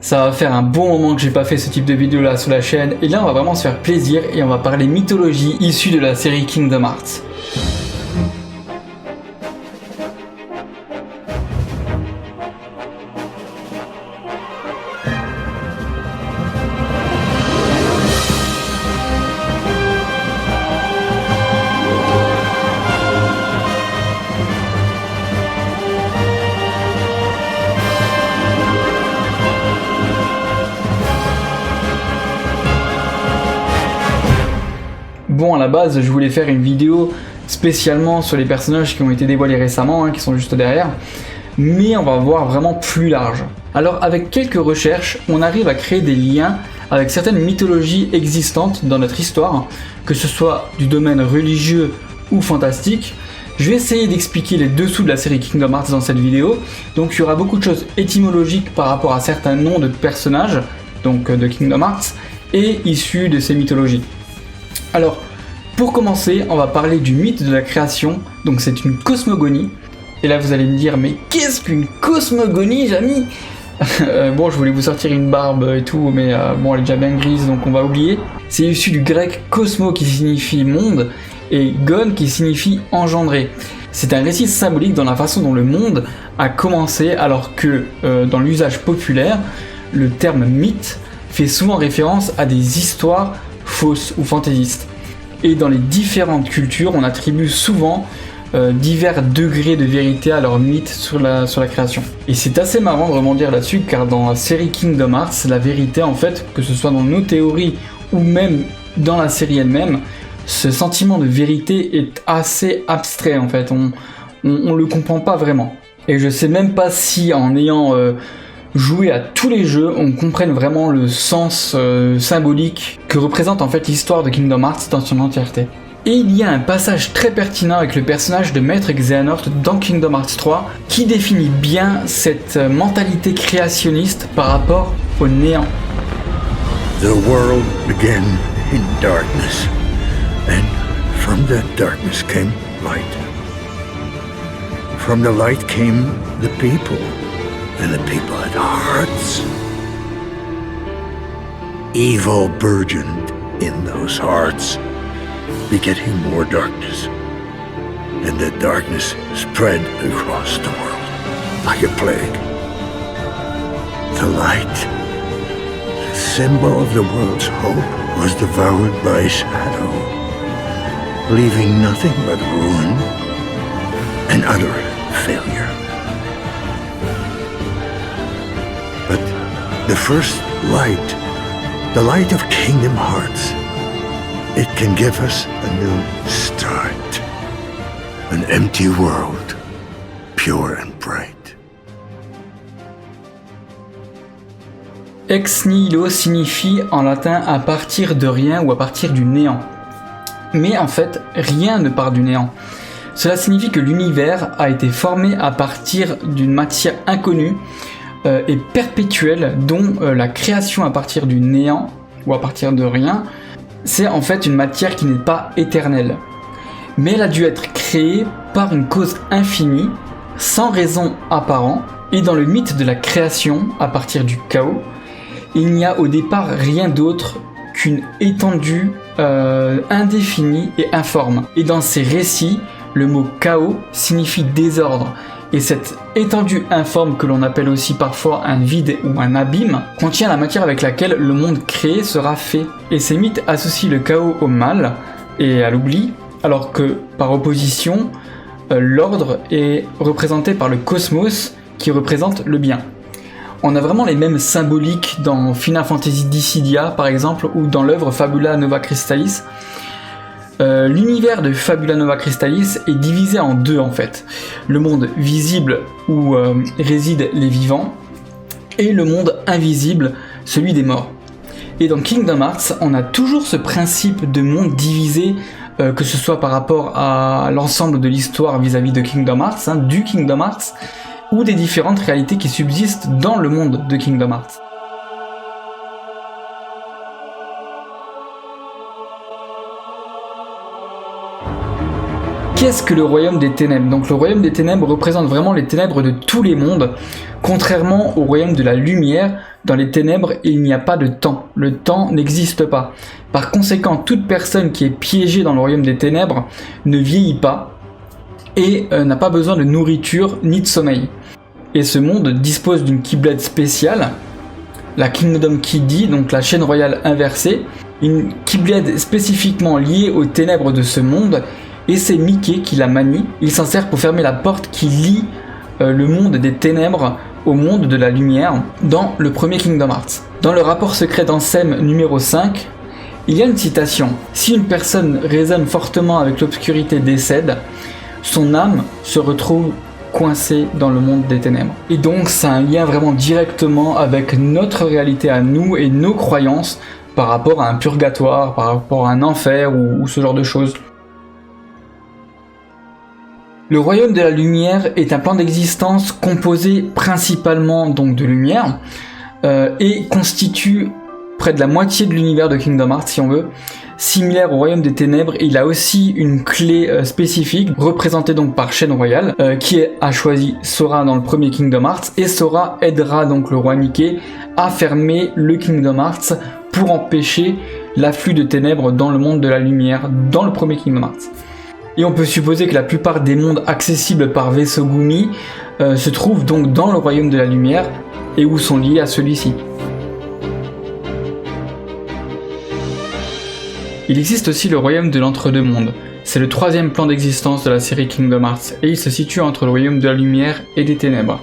Ça va faire un bon moment que j'ai pas fait ce type de vidéo là sur la chaîne, et là on va vraiment se faire plaisir et on va parler mythologie issue de la série Kingdom Hearts. Bon, à la base, je voulais faire une vidéo spécialement sur les personnages qui ont été dévoilés récemment, qui sont juste derrière, mais on va voir vraiment plus large. Alors, avec quelques recherches, on arrive à créer des liens avec certaines mythologies existantes dans notre histoire, que ce soit du domaine religieux ou fantastique. Je vais essayer d'expliquer les dessous de la série Kingdom Hearts dans cette vidéo, donc il y aura beaucoup de choses étymologiques par rapport à certains noms de personnages, donc de Kingdom Hearts, et issus de ces mythologies. Alors, pour commencer, on va parler du mythe de la création, donc c'est une cosmogonie. Et là vous allez me dire, mais qu'est-ce qu'une cosmogonie, Jamy? Bon, je voulais vous sortir une barbe et tout, mais bon, elle est déjà bien grise, donc on va oublier. C'est issu du grec cosmo qui signifie monde, et gon qui signifie engendrer. C'est un récit symbolique dans la façon dont le monde a commencé, alors que dans l'usage populaire, le terme mythe fait souvent référence à des histoires fausses ou fantaisistes. Et dans les différentes cultures, on attribue souvent divers degrés de vérité à leur mythe sur la création. Et c'est assez marrant de rebondir là-dessus, car dans la série Kingdom Hearts, la vérité en fait, que ce soit dans nos théories ou même dans la série elle-même, ce sentiment de vérité est assez abstrait en fait, on le comprend pas vraiment. Et je sais même pas si en ayant jouer à tous les jeux, on comprenne vraiment le sens symbolique que représente en fait l'histoire de Kingdom Hearts dans son entièreté. Et il y a un passage très pertinent avec le personnage de Maître Xehanort dans Kingdom Hearts 3 qui définit bien cette mentalité créationniste par rapport au néant. The world began in darkness, and from that darkness came light. From the light came the people. And the people had hearts. Evil burgeoned in those hearts, begetting more darkness. And the darkness spread across the world like a plague. The light, the symbol of the world's hope, was devoured by shadow, leaving nothing but ruin and utter failure. But the first light, the light of Kingdom Hearts, it can give us a new start. An empty world, pure and bright. Ex nihilo signifie en latin à partir de rien ou à partir du néant. Mais en fait, rien ne part du néant. Cela signifie que l'univers a été formé à partir d'une matière inconnue et perpétuelle, dont la création à partir du néant ou à partir de rien, c'est en fait une matière qui n'est pas éternelle. Mais elle a dû être créée par une cause infinie, sans raison apparente, et dans le mythe de la création, à partir du chaos, il n'y a au départ rien d'autre qu'une étendue indéfinie et informe. Et dans ces récits, le mot chaos signifie désordre. Et cette étendue informe, que l'on appelle aussi parfois un vide ou un abîme, contient la matière avec laquelle le monde créé sera fait. Et ces mythes associent le chaos au mal et à l'oubli, alors que, par opposition, l'ordre est représenté par le cosmos, qui représente le bien. On a vraiment les mêmes symboliques dans Final Fantasy Dissidia, par exemple, ou dans l'œuvre Fabula Nova Crystallis. L'univers de Fabula Nova Crystallis est divisé en deux en fait. Le monde visible où résident les vivants et le monde invisible, celui des morts. Et dans Kingdom Hearts, on a toujours ce principe de monde divisé, que ce soit par rapport à l'ensemble de l'histoire vis-à-vis de Kingdom Hearts, du Kingdom Hearts, ou des différentes réalités qui subsistent dans le monde de Kingdom Hearts. Qu'est-ce que le royaume des ténèbres? Donc le royaume des ténèbres représente vraiment les ténèbres de tous les mondes, contrairement au royaume de la lumière. Dans les ténèbres, il n'y a pas de temps. Le temps n'existe pas. Par conséquent, toute personne qui est piégée dans le royaume des ténèbres ne vieillit pas et n'a pas besoin de nourriture ni de sommeil. Et ce monde dispose d'une Keyblade spéciale, la Kingdom Key D, donc la chaîne royale inversée, une Keyblade spécifiquement liée aux ténèbres de ce monde, et c'est Mickey qui la manie. Il s'en sert pour fermer la porte qui lie le monde des ténèbres au monde de la lumière dans le premier Kingdom Hearts. Dans le rapport secret d'Ansem numéro 5, il y a une citation. Si une personne résonne fortement avec l'obscurité décède, son âme se retrouve coincée dans le monde des ténèbres. Et donc c'est un lien vraiment directement avec notre réalité à nous et nos croyances par rapport à un purgatoire, par rapport à un enfer ou ce genre de choses. Le royaume de la lumière est un plan d'existence composé principalement donc de lumière et constitue près de la moitié de l'univers de Kingdom Hearts si on veut. Similaire au royaume des ténèbres, il a aussi une clé spécifique représentée donc par Chaîne Royale qui a choisi Sora dans le premier Kingdom Hearts, et Sora aidera donc le roi Mickey à fermer le Kingdom Hearts pour empêcher l'afflux de ténèbres dans le monde de la lumière dans le premier Kingdom Hearts. Et on peut supposer que la plupart des mondes accessibles par vaisseau Gumi se trouvent donc dans le royaume de la lumière et où sont liés à celui-ci. Il existe aussi le royaume de l'entre-deux-mondes. C'est le troisième plan d'existence de la série Kingdom Hearts et il se situe entre le royaume de la lumière et des ténèbres.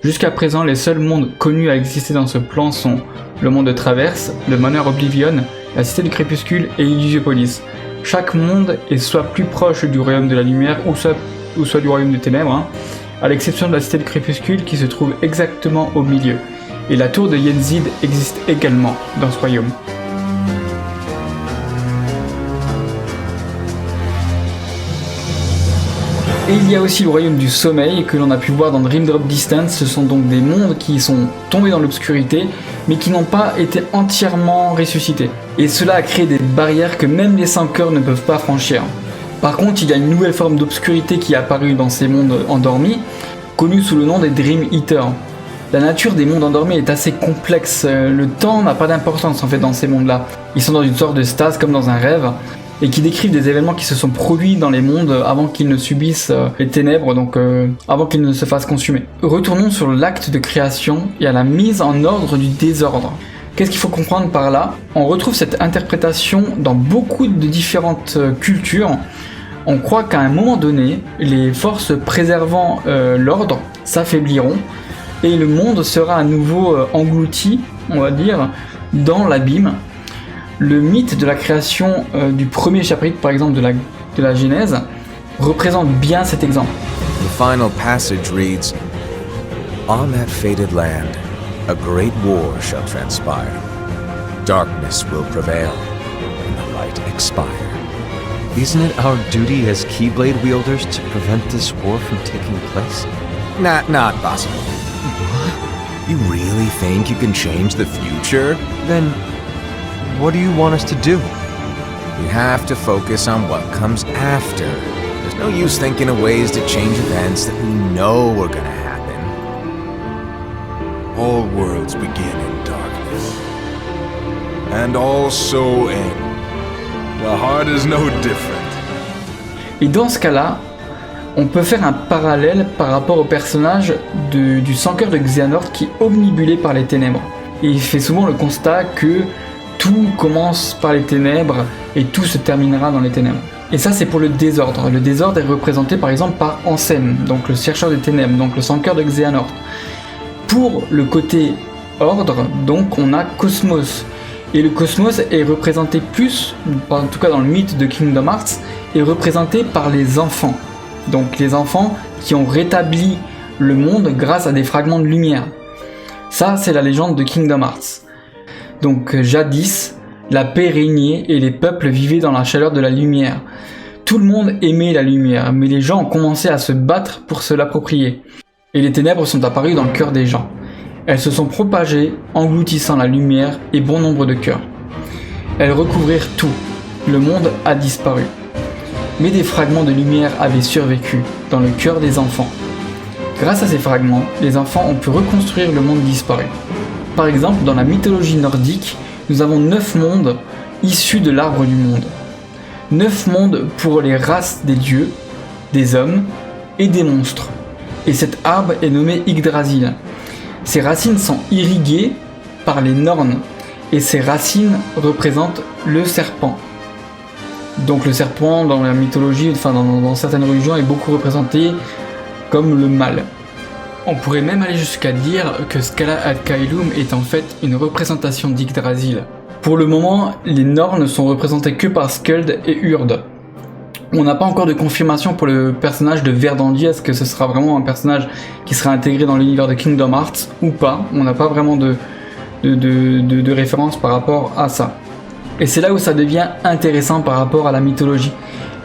Jusqu'à présent, les seuls mondes connus à exister dans ce plan sont le monde de Traverse, le Manoir Oblivion, la Cité du Crépuscule et Illusiopolis. Chaque monde est soit plus proche du royaume de la lumière ou soit du royaume des ténèbres, à l'exception de la Cité du Crépuscule qui se trouve exactement au milieu. Et la tour de Yenzid existe également dans ce royaume. Et il y a aussi le royaume du sommeil que l'on a pu voir dans Dream Drop Distance. Ce sont donc des mondes qui sont tombés dans l'obscurité mais qui n'ont pas été entièrement ressuscités. Et cela a créé des barrières que même les sans cœurs ne peuvent pas franchir. Par contre, il y a une nouvelle forme d'obscurité qui est apparue dans ces mondes endormis, connue sous le nom des Dream Eaters. La nature des mondes endormis est assez complexe, le temps n'a pas d'importance en fait dans ces mondes-là. Ils sont dans une sorte de stase comme dans un rêve, et qui décrivent des événements qui se sont produits dans les mondes avant qu'ils ne subissent les ténèbres, donc avant qu'ils ne se fassent consumer. Retournons sur l'acte de création et à la mise en ordre du désordre. Qu'est-ce qu'il faut comprendre par là? On retrouve cette interprétation dans beaucoup de différentes cultures. On croit qu'à un moment donné, les forces préservant l'ordre s'affaibliront et le monde sera à nouveau englouti, on va dire, dans l'abîme. Le mythe de la création du premier chapitre, par exemple, de la Genèse, représente bien cet exemple. The final passage reads, "On that fated land, a great war shall transpire. Darkness will prevail, and the light expire." Isn't it our duty as Keyblade wielders to prevent this war from taking place? Not possible. You really think you can change the future? Then what do you want us to do? We have to focus on what comes after. There's no use thinking of ways to change events that we know are gonna happen. All worlds begin in darkness, and also end. The heart is no different. Et dans ce cas-là, on peut faire un parallèle par rapport au personnage du sans-cœur de Xehanort qui est omnibulé par les ténèbres. Et il fait souvent le constat que tout commence par les ténèbres et tout se terminera dans les ténèbres. Et ça, c'est pour le désordre. Le désordre est représenté par exemple par Ansem, donc le chercheur des ténèbres, donc le sans-cœur de Xehanort. Pour le côté ordre, donc on a Cosmos. Et le cosmos est représenté plus, en tout cas dans le mythe de Kingdom Hearts, est représenté par les enfants. Donc les enfants qui ont rétabli le monde grâce à des fragments de lumière. Ça, c'est la légende de Kingdom Hearts. Donc jadis, la paix régnait et les peuples vivaient dans la chaleur de la lumière. Tout le monde aimait la lumière, mais les gens ont commencé à se battre pour se l'approprier. Et les ténèbres sont apparues dans le cœur des gens. Elles se sont propagées, engloutissant la lumière et bon nombre de cœurs. Elles recouvrirent tout. Le monde a disparu. mais des fragments de lumière avaient survécu dans le cœur des enfants. Grâce à ces fragments, les enfants ont pu reconstruire le monde disparu. Par exemple, dans la mythologie nordique, nous avons 9 mondes issus de l'arbre du monde. 9 mondes pour les races des dieux, des hommes et des monstres. Et cet arbre est nommé Yggdrasil. Ses racines sont irriguées par les Norns, et ces racines représentent le serpent. Donc le serpent dans la mythologie, enfin dans certaines religions, est beaucoup représenté comme le mal. On pourrait même aller jusqu'à dire que Scala ad Caelum est en fait une représentation d'Yggdrasil. Pour le moment, les Norns ne sont représentés que par Skuld et Urd. On n'a pas encore de confirmation pour le personnage de Verdandi, est-ce que ce sera vraiment un personnage qui sera intégré dans l'univers de Kingdom Hearts ou pas. On n'a pas vraiment de référence par rapport à ça. Et c'est là où ça devient intéressant par rapport à la mythologie.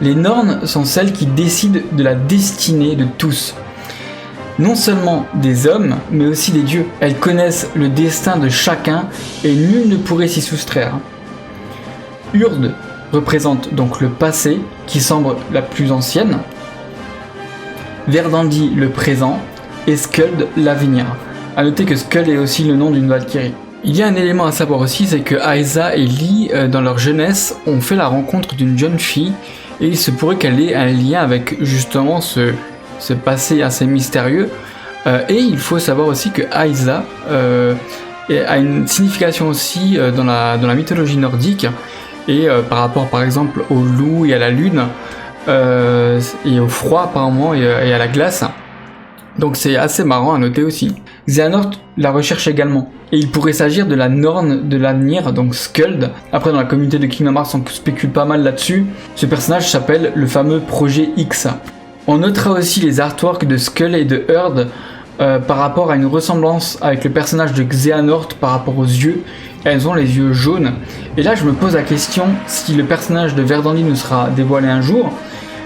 Les Norns sont celles qui décident de la destinée de tous. Non seulement des hommes, mais aussi des dieux. Elles connaissent le destin de chacun et nul ne pourrait s'y soustraire. Urd représente donc le passé, qui semble la plus ancienne. Verdandi le présent et Skuld l'avenir. A noter que Skuld est aussi le nom d'une Valkyrie. Il y a un élément à savoir aussi, c'est que Aiza et Lee, dans leur jeunesse, ont fait la rencontre d'une jeune fille et il se pourrait qu'elle ait un lien avec justement ce passé assez mystérieux. Et il faut savoir aussi que Aiza a une signification aussi dans la mythologie nordique et par rapport par exemple au loup et à la lune et au froid apparemment et à la glace. Donc c'est assez marrant à noter aussi. Xehanort la recherche également. Et il pourrait s'agir de la Norn de l'avenir, donc Skuld. Après dans la communauté de Kingdom Hearts on spécule pas mal là-dessus. Ce personnage s'appelle le fameux Projet X. On notera aussi les artworks de Skuld et de Urd par rapport à une ressemblance avec le personnage de Xehanort par rapport aux yeux. Elles ont les yeux jaunes. Et là je me pose la question, si le personnage de Verdandi nous sera dévoilé un jour,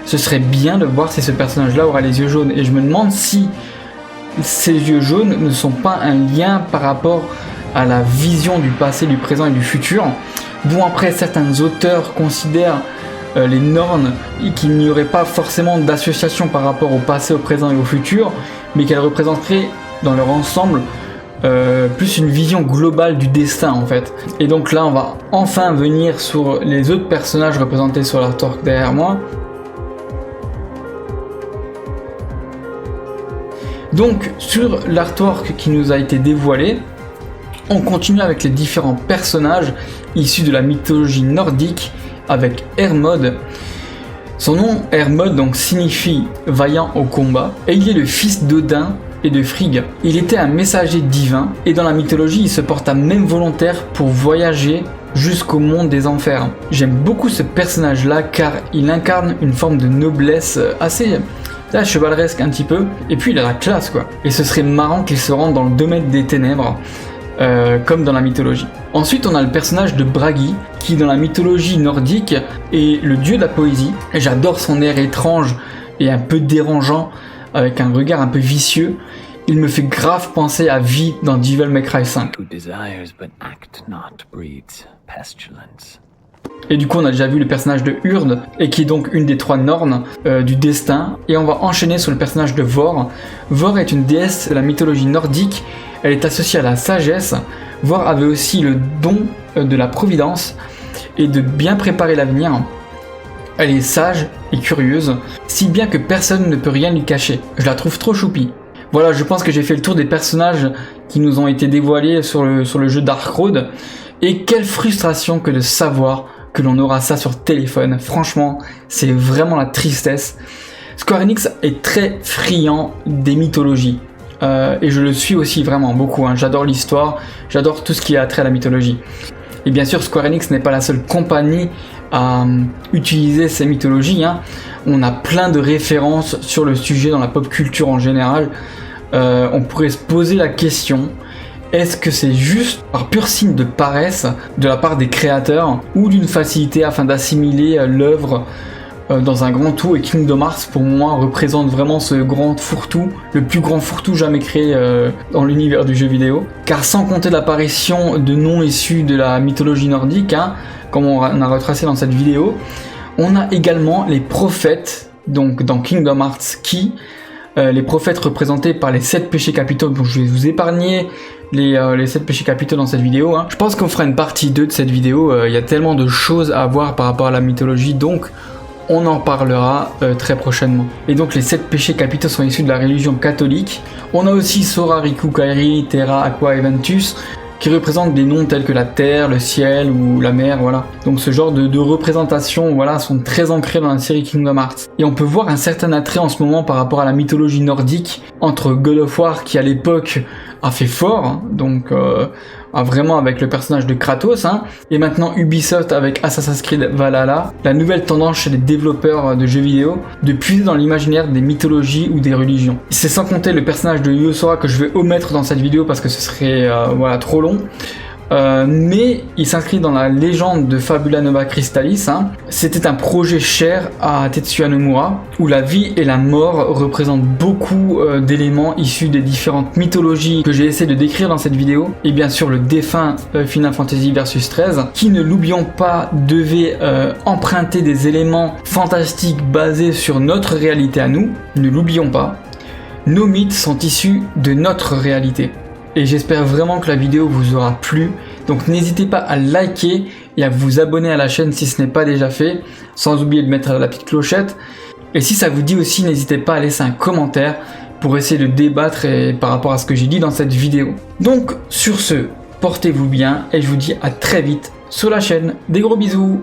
ce serait bien de voir si ce personnage-là aura les yeux jaunes. Et je me demande si ces yeux jaunes ne sont pas un lien par rapport à la vision du passé, du présent et du futur. Bon, après, certains auteurs considèrent les Norns qu'il n'y aurait pas forcément d'association par rapport au passé, au présent et au futur, mais qu'elles représenteraient dans leur ensemble plus une vision globale du destin en fait. Et donc là, on va enfin venir sur les autres personnages représentés sur l'artwork derrière moi. Donc sur l'artwork qui nous a été dévoilé, on continue avec les différents personnages issus de la mythologie nordique avec Hermod. Son nom Hermod donc signifie vaillant au combat et il est le fils d'Odin et de Frigg. Il était un messager divin et dans la mythologie il se porta même volontaire pour voyager jusqu'au monde des enfers. J'aime beaucoup ce personnage là car il incarne une forme de noblesse assez chevaleresque un petit peu, et puis il a la classe quoi. Et ce serait marrant qu'il se rende dans le domaine des ténèbres, comme dans la mythologie. Ensuite on a le personnage de Bragi, qui dans la mythologie nordique est le dieu de la poésie. Et j'adore son air étrange et un peu dérangeant, avec un regard un peu vicieux. Il me fait grave penser à Vi dans Devil May Cry 5. Et du coup on a déjà vu le personnage de Urd, et qui est donc une des 3 Norns du destin. Et on va enchaîner sur le personnage de Vor. Vor est une déesse de la mythologie nordique, elle est associée à la sagesse. Vor avait aussi le don de la providence et de bien préparer l'avenir. Elle est sage et curieuse, si bien que personne ne peut rien lui cacher. Je la trouve trop choupie. Voilà, je pense que j'ai fait le tour des personnages qui nous ont été dévoilés sur le jeu Dark Road. Et quelle frustration que de savoir que l'on aura ça sur téléphone. Franchement, c'est vraiment la tristesse. Square Enix est très friand des mythologies. Et je le suis aussi vraiment beaucoup. J'adore l'histoire, j'adore tout ce qui a trait à la mythologie. Et bien sûr, Square Enix n'est pas la seule compagnie à utiliser ces mythologies. On a plein de références sur le sujet dans la pop culture en général. On pourrait se poser la question... Est-ce que c'est juste par pur signe de paresse de la part des créateurs ou d'une facilité afin d'assimiler l'œuvre dans un grand tout? Et Kingdom Hearts pour moi représente vraiment ce grand fourre-tout, le plus grand fourre-tout jamais créé dans l'univers du jeu vidéo. Car sans compter l'apparition de noms issus de la mythologie nordique, comme on a retracé dans cette vidéo, On a également les prophètes, donc dans Kingdom Hearts Key, les prophètes représentés par les 7 péchés capitaux. Donc je vais vous épargner les 7 péchés capitaux dans cette vidéo. Je pense qu'on fera une partie 2 de cette vidéo. Il y a tellement de choses à voir par rapport à la mythologie, donc on en parlera très prochainement. Et donc les 7 péchés capitaux sont issus de la religion catholique. On a aussi Sora, Riku, Kairi, Terra, Aqua et Ventus, qui représentent des noms tels que la terre, le ciel ou la mer, voilà. Donc ce genre de représentations, voilà, sont très ancrées dans la série Kingdom Hearts. Et on peut voir un certain attrait en ce moment par rapport à la mythologie nordique entre God of War, qui à l'époque a fait fort, donc vraiment avec le personnage de Kratos, et maintenant Ubisoft avec Assassin's Creed Valhalla, la nouvelle tendance chez les développeurs de jeux vidéo de puiser dans l'imaginaire des mythologies ou des religions. C'est sans compter le personnage de Yu Sora que je vais omettre dans cette vidéo parce que ce serait voilà, trop long. Mais il s'inscrit dans la légende de Fabula Nova Crystallis. C'était un projet cher à Tetsuya Nomura, où la vie et la mort représentent beaucoup d'éléments issus des différentes mythologies que j'ai essayé de décrire dans cette vidéo, et bien sûr le défunt Final Fantasy Versus 13, qui, ne l'oublions pas, devait emprunter des éléments fantastiques basés sur notre réalité à nous. Ne l'oublions pas, nos mythes sont issus de notre réalité. Et j'espère vraiment que la vidéo vous aura plu. Donc n'hésitez pas à liker et à vous abonner à la chaîne si ce n'est pas déjà fait, sans oublier de mettre la petite clochette. Et si ça vous dit aussi, n'hésitez pas à laisser un commentaire pour essayer de débattre par rapport à ce que j'ai dit dans cette vidéo. Donc sur ce, portez-vous bien et je vous dis à très vite sur la chaîne. Des gros bisous!